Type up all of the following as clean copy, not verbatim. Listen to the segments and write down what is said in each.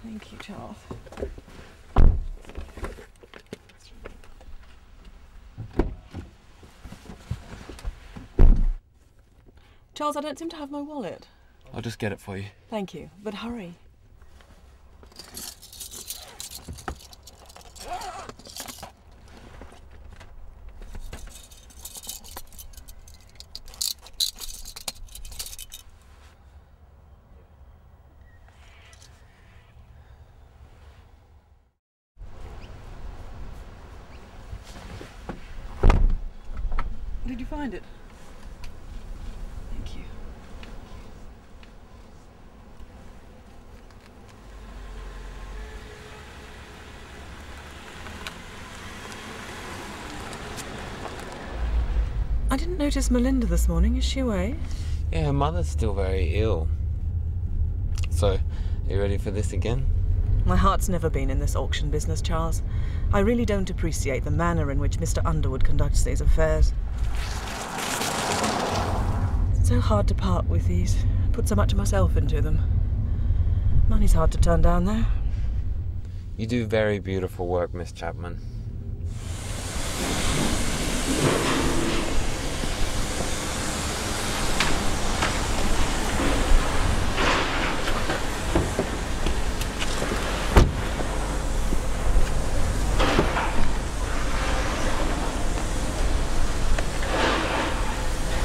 Thank you, Charles. Charles, I don't seem to have my wallet. I'll just get it for you. Thank you, but hurry. Did you find it? Thank you. I didn't notice Melinda this morning. Is she away? Yeah, her mother's still very ill. So, are you ready for this again? My heart's never been in this auction business, Charles. I really don't appreciate the manner in which Mr. Underwood conducts these affairs. It's so hard to part with these. I put so much of myself into them. Money's hard to turn down, though. You do very beautiful work, Miss Chapman.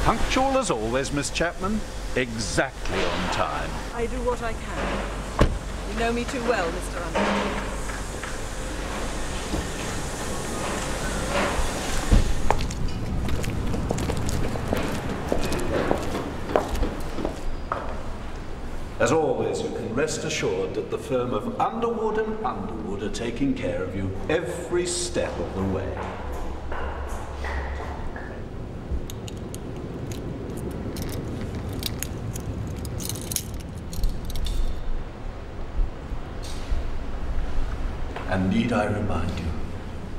Punctual as always, Miss Chapman. Exactly on time. I do what I can. You know me too well, Mr. Underwood. As always, you can rest assured that the firm of Underwood and Underwood are taking care of you every step of the way. And need I remind you,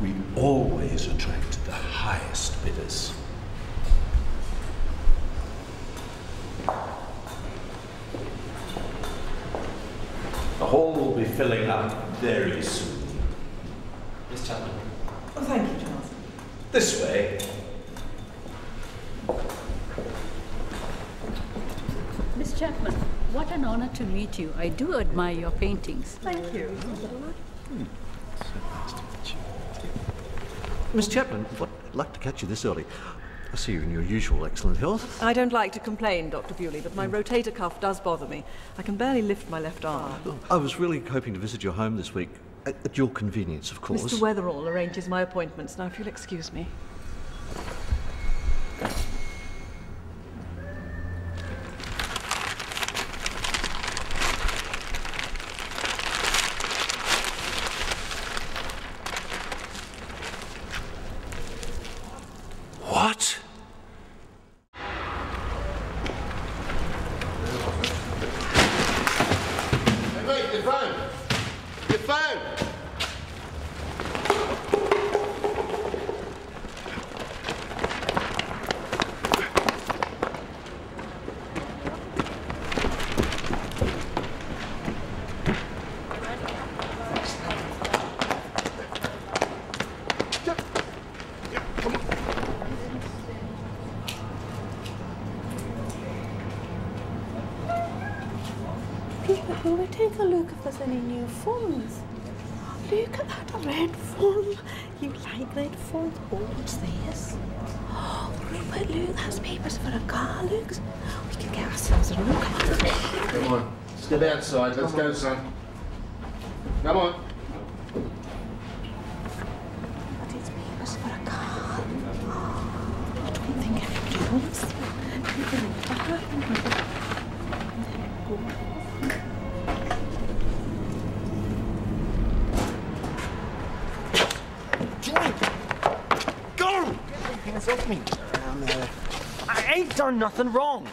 we always attract the highest bidders. The hall will be filling up very soon. Miss Chapman. Oh, thank you, Charles. This way. Miss Chapman, what an honor to meet you. I do admire your paintings. Thank you. Miss Chapman, I'd like to catch you this early. I see you in your usual excellent health. I don't like to complain, Dr. Bewley, but my rotator cuff does bother me. I can barely lift my left arm. I was really hoping to visit your home this week, at your convenience, of course. Mr. Weatherall arranges my appointments. Now, if you'll excuse me. What? Hey mate, your phone! Your phone! any new phones. Look at that red phone. You like red phones? Oh, what's this? Oh, Rupert, look, that's papers for a car, look. We can get ourselves a look. Come on, step outside. Let's go, son. Come on. But it's papers for a car. I don't think anybody wants them. People in the back. Go! Hands off me. I ain't done nothing wrong.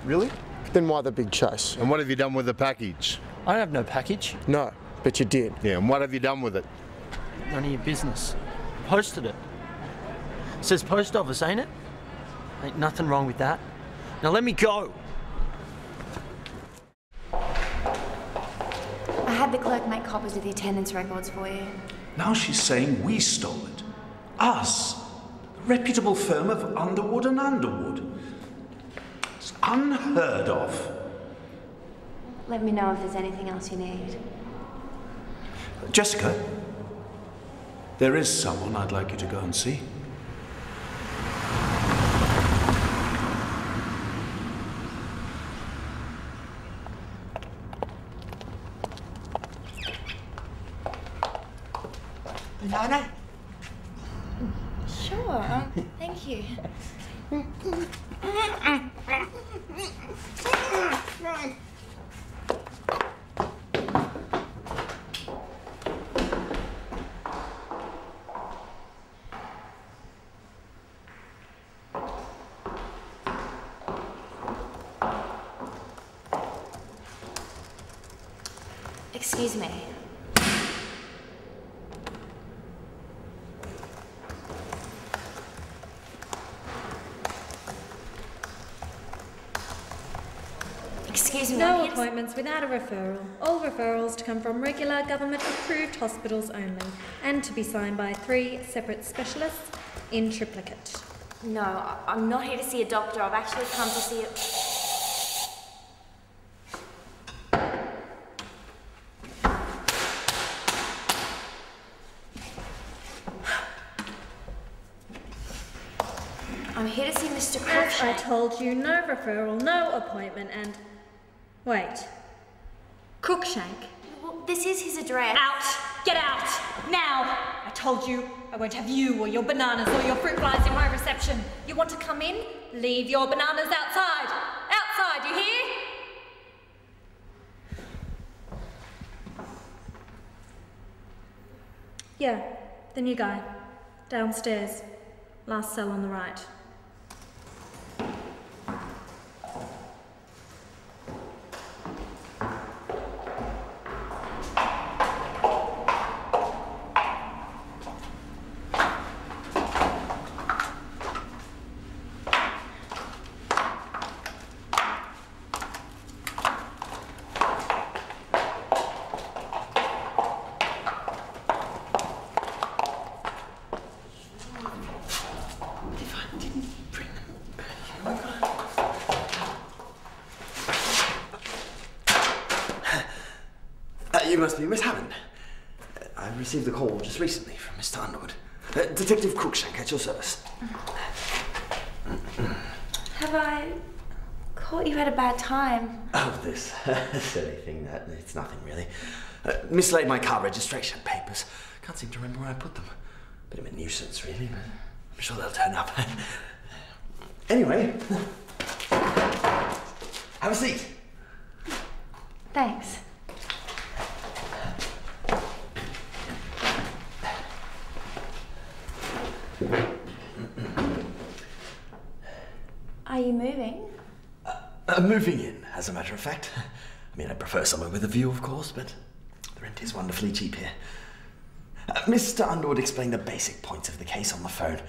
Really? Then why the big chase? And what have you done with the package? I have no package. No, but you did. Yeah, and what have you done with it? None of your business. Posted it. Says post office, ain't it? Ain't nothing wrong with that. Now let me go. I had the clerk make copies of the attendance records for you. Now she's saying we stole it. Us. The reputable firm of Underwood and Underwood. It's unheard of. Let me know if there's anything else you need. Jessica, there is someone I'd like you to go and see. Banana? Sure, thank you. Excuse me. Excuse me. No appointments without a referral. All referrals to come from regular government-approved hospitals only, and to be signed by 3 separate specialists in triplicate. No, I'm not here to see a doctor. I've actually come to see a... I'm here to see Mr. As I Cruikshank. told you, no referral, no appointment, and... Wait. Cruikshank? Well, this is his address. Out! Get out! Now! I told you I won't have you or your bananas or your fruit flies in my reception. You want to come in? Leave your bananas outside! Outside, you hear? Yeah, the new guy. Downstairs. Last cell on the right. You must be Miss Hammond. I received a call just recently from Mr. Underwood. Detective Cruikshank at your service. Have I caught you at a bad time? Oh, this silly thing. It's nothing really. Mislaid my car registration papers. Can't seem to remember where I put them. Bit of a nuisance, really, but I'm sure they'll turn up. Anyway, have a seat. Thanks. Are you moving? Moving in, as a matter of fact. I mean, I prefer somewhere with a view, of course, but the rent is wonderfully cheap here. Mr. Underwood explained the basic points of the case on the phone.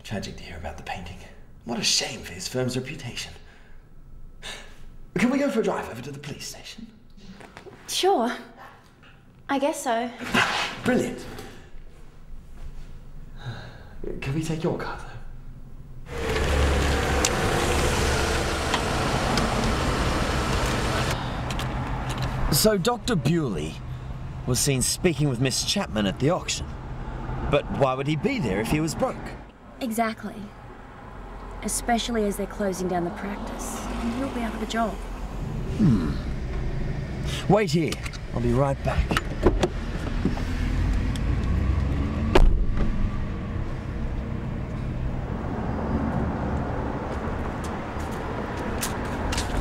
Tragic to hear about the painting. What a shame for his firm's reputation. Can we go for a drive over to the police station? Sure. I guess so. Brilliant. Can we take your car, though? So Dr. Bewley was seen speaking with Miss Chapman at the auction. But why would he be there if he was broke? Exactly. Especially as they're closing down the practice. And he'll be out of a job. Wait here. I'll be right back.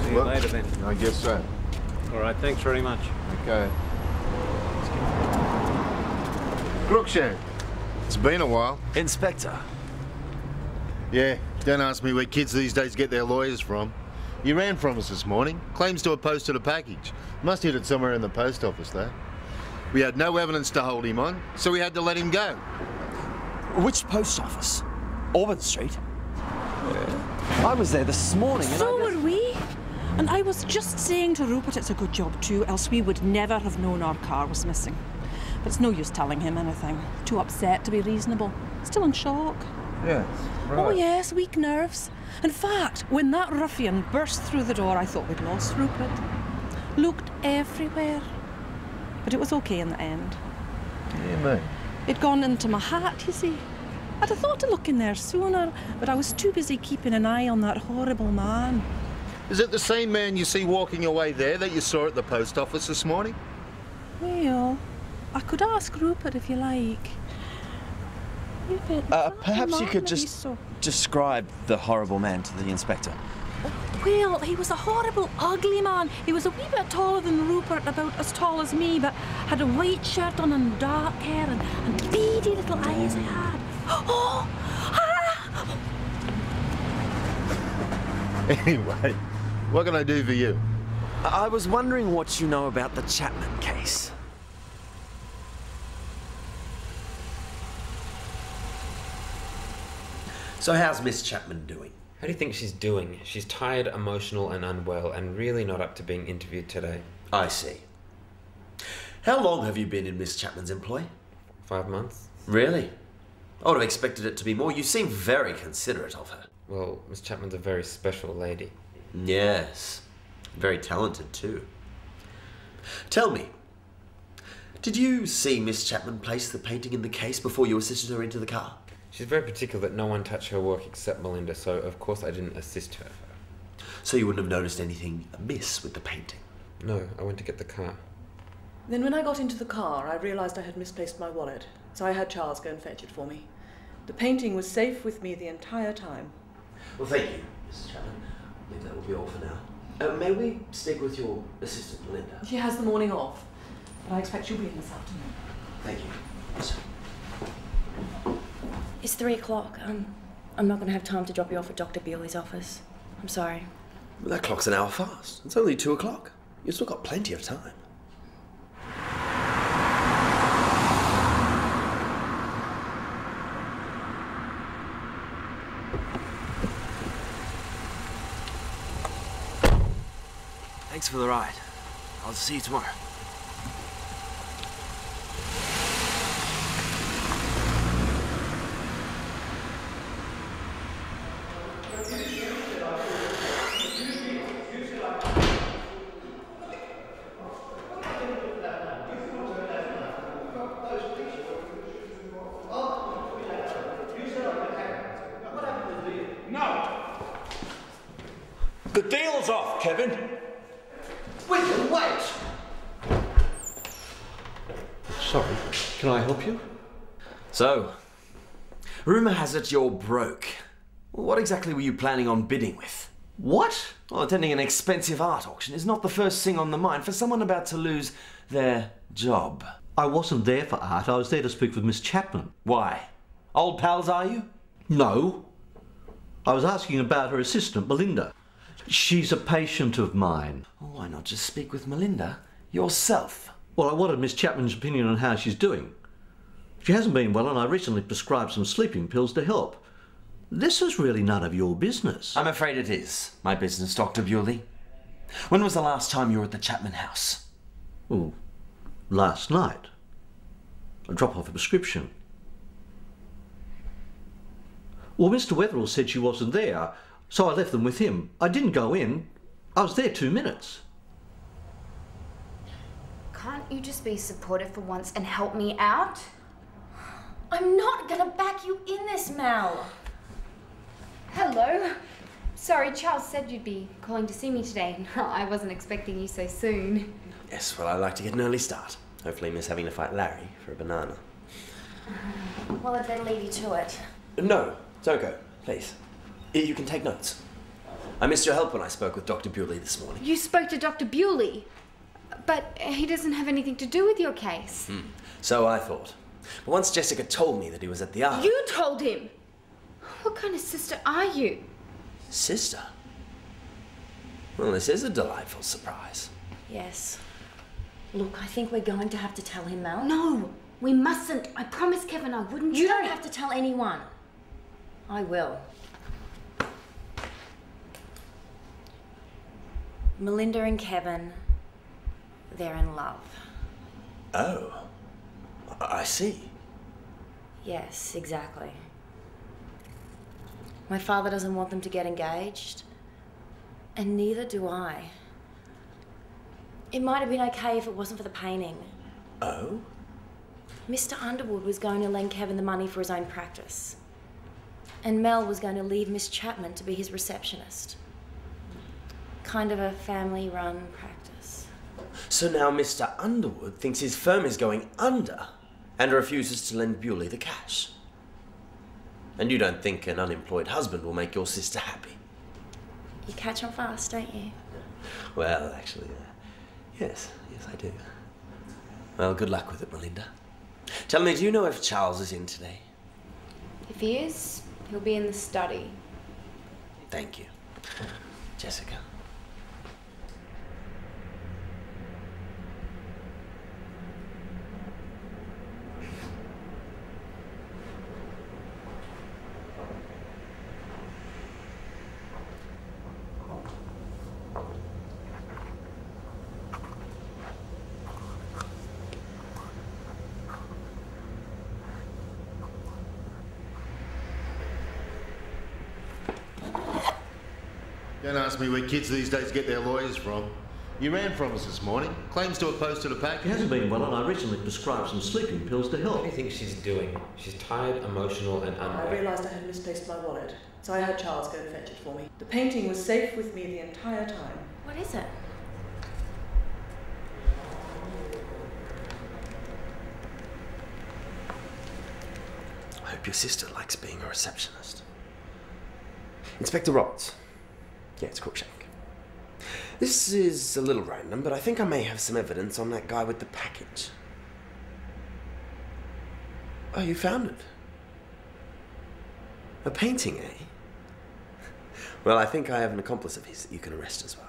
See you later then. I guess so. All right, thanks very much. Okay. Crookshank. It's been a while. Inspector. Yeah, don't ask me where kids these days get their lawyers from. He ran from us this morning. Claims to have posted a package. Must hit it somewhere in the post office, though. We had no evidence to hold him on, so we had to let him go. Which post office? Auburn Street? I was there this morning and So were we. And I was just saying to Rupert it's a good job too, else we would never have known our car was missing. But it's no use telling him anything. Too upset to be reasonable. Still in shock. Yeah, right. Oh yes, weak nerves. In fact, when that ruffian burst through the door, I thought we'd lost Rupert. Looked everywhere. But it was okay in the end. Yeah, mate. It'd gone into my hat, you see. I'd have thought to look in there sooner, but I was too busy keeping an eye on that horrible man. Is it the same man you see walking away there that you saw at the post office this morning? Well, I could ask Rupert if you like. Perhaps you could just describe the horrible man to the inspector. Well, he was a horrible, ugly man. He was a wee bit taller than Rupert, about as tall as me, but had a white shirt on and dark hair and beady little eyes he had. Oh! Ah! Anyway, what can I do for you? I was wondering what you know about the Chapman case. So how's Miss Chapman doing? How do you think she's doing? She's tired, emotional and unwell and really not up to being interviewed today. I see. How long have you been in Miss Chapman's employ? 5 months. Really? I would have expected it to be more. You seem very considerate of her. Well, Miss Chapman's a very special lady. Yes. Very talented too. Tell me, did you see Miss Chapman place the painting in the case before you assisted her into the car? She's very particular that no one touch her work except Melinda, so of course I didn't assist her. So you wouldn't have noticed anything amiss with the painting? No, I went to get the car. Then when I got into the car, I realised I had misplaced my wallet, so I had Charles go and fetch it for me. The painting was safe with me the entire time. Well, thank you, Mrs. Chapman. I think that will be all for now. May we stick with your assistant, Melinda? She has the morning off, but I expect she'll be in this afternoon. Thank you. Yes. It's 3 o'clock. I'm not going to have time to drop you off at Dr. Bewley's office. I'm sorry. Well, that clock's an hour fast. It's only 2 o'clock. You've still got plenty of time. Thanks for the ride. I'll see you tomorrow. The deal's off, Kevin. William, wait! Sorry, can I help you? So, rumour has it you're broke. What exactly were you planning on bidding with? What? Well, attending an expensive art auction is not the first thing on the mind for someone about to lose their job. I wasn't there for art, I was there to speak with Miss Chapman. Why? Old pals, are you? No. I was asking about her assistant, Melinda. She's a patient of mine. Well, why not just speak with Melinda yourself? Well, I wanted Miss Chapman's opinion on how she's doing. She hasn't been well and I recently prescribed some sleeping pills to help. This is really none of your business. I'm afraid it is my business, Dr. Bewley. When was the last time you were at the Chapman house? Oh, last night. I dropped off a prescription. Well, Mr. Wetherell said she wasn't there, so I left them with him. I didn't go in. I was there 2 minutes. can't you just be supportive for once and help me out? I'm not gonna back you in this, Mel. Hello. Sorry, Charles said you'd be calling to see me today. I wasn't expecting you so soon. Yes, well, I like to get an early start. Hopefully miss having to fight Larry for a banana. Well, I'd better leave you to it. No, don't go, please. You can take notes. I missed your help when I spoke with Dr. Bewley this morning. You spoke to Dr. Bewley, but he doesn't have anything to do with your case. So I thought. But once Jessica told me that he was at the art... You told him? What kind of sister are you? Sister? Well, this is a delightful surprise. Yes. Look, I think we're going to have to tell him, Mel. No, we mustn't. I promised Kevin I wouldn't. You don't have to tell anyone. I will. Melinda and Kevin, they're in love. Oh, I see. Yes, exactly. My father doesn't want them to get engaged, and neither do I. It might have been okay if it wasn't for the painting. Oh? Mr. Underwood was going to lend Kevin the money for his own practice, and Mel was going to leave Miss Chapman to be his receptionist. Kind of a family-run practice. So now Mr. Underwood thinks his firm is going under and refuses to lend Bewley the cash. And you don't think an unemployed husband will make your sister happy? You catch on fast, don't you? Well, actually, yes I do. Well, good luck with it, Melinda. Tell me, do you know if Charles is in today? If he is, he'll be in the study. Thank you. Jessica. Don't ask me where kids these days get their lawyers from. You ran from us this morning. Claims to have posted a package. She hasn't been well, and I recently prescribed some sleeping pills to help. What do you think she's doing? She's tired, emotional, and I realised I had misplaced my wallet, so I had Charles go and fetch it for me. The painting was safe with me the entire time. What is it? I hope your sister likes being a receptionist. Inspector Roberts. Yeah, it's Crookshank. This is a little random, but I think I may have some evidence on that guy with the package. Oh, you found it? A painting, eh? Well, I think I have an accomplice of his that you can arrest as well.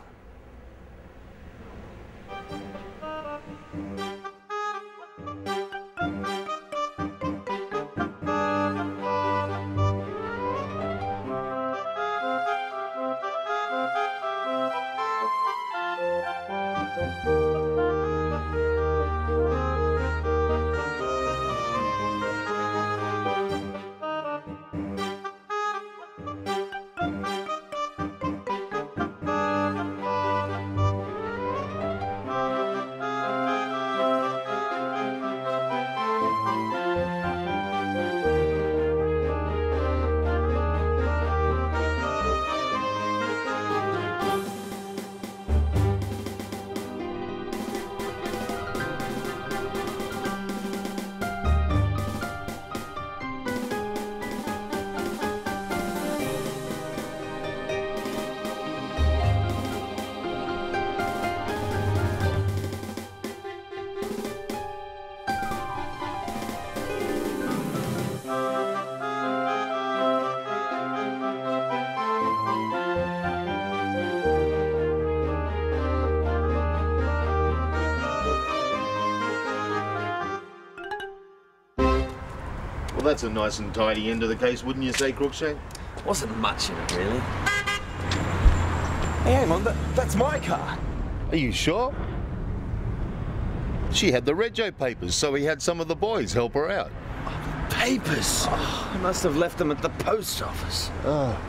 Well, that's a nice and tidy end of the case, wouldn't you say, Crookshank? Wasn't much in it, really. Hey, hang on, that's my car. Are you sure? She had the rego papers, so he had some of the boys help her out. Papers? Oh, I must have left them at the post office. Oh.